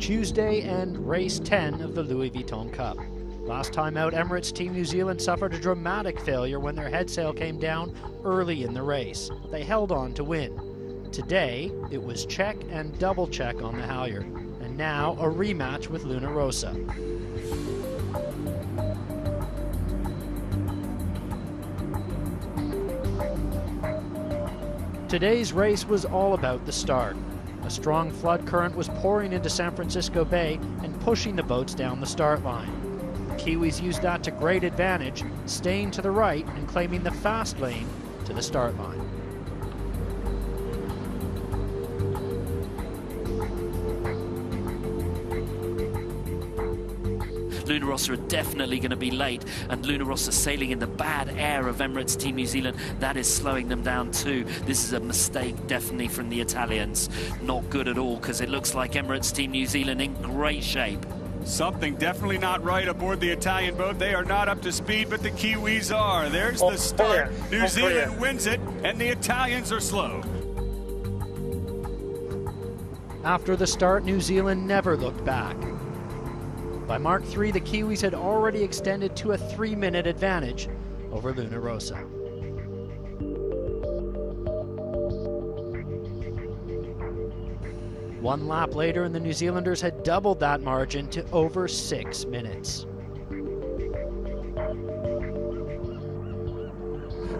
Tuesday and race 10 of the Louis Vuitton Cup. Last time out, Emirates Team New Zealand suffered a dramatic failure when their headsail came down early in the race. They held on to win. Today, it was check and double check on the halyard, and now a rematch with Luna Rossa. Today's race was all about the start. A strong flood current was pouring into San Francisco Bay and pushing the boats down the start line. The Kiwis used that to great advantage, staying to the right and claiming the fast lane to the start line. Luna Rossa are definitely going to be late, and Luna Rossa sailing in the bad air of Emirates Team New Zealand. That is slowing them down too. This is a mistake definitely from the Italians. Not good at all, because it looks like Emirates Team New Zealand in great shape. Something definitely not right aboard the Italian boat. They are not up to speed, but the Kiwis are. There's the start. New Zealand wins it, and the Italians are slow. After the start, New Zealand never looked back. By Mark 3, the Kiwis had already extended to a 3-minute advantage over Luna Rossa. One lap later, and the New Zealanders had doubled that margin to over 6 minutes.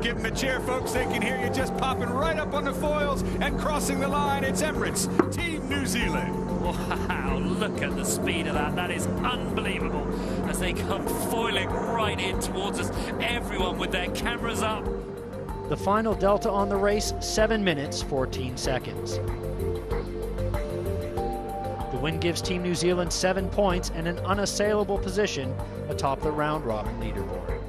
Give them a cheer, folks. They can hear you just popping right up on the foils and crossing the line. It's Emirates Team New Zealand. Wow, look at the speed of that. That is unbelievable as they come foiling right in towards us. Everyone with their cameras up. The final delta on the race, 7 minutes, 14 seconds. The win gives Team New Zealand 7 points and an unassailable position atop the round-robin leaderboard.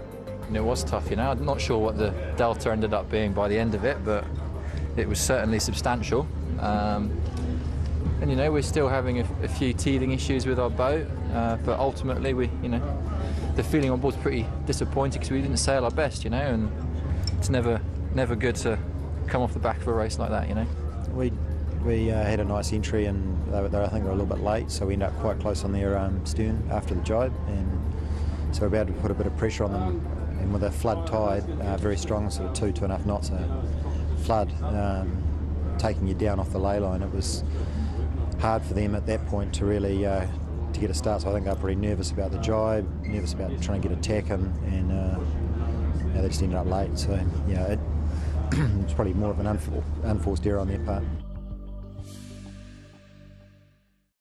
It was tough, you know. I'm not sure what the delta ended up being by the end of it, but it was certainly substantial. And you know, we're still having a few teething issues with our boat, but ultimately the feeling on board's pretty disappointing because we didn't sail our best, you know, and it's never good to come off the back of a race like that, you know. We had a nice entry, and I think they were a little bit late, so we ended up quite close on their stern after the jibe, and so we're able to put a bit of pressure on them. And with a flood tide, very strong, sort of 2.5 knots flood, taking you down off the ley line, it was hard for them at that point to really to get a start. So I think they were pretty nervous about the jibe, nervous about trying to get a tack in, and they just ended up late. So yeah, it was probably more of an unforced error on their part.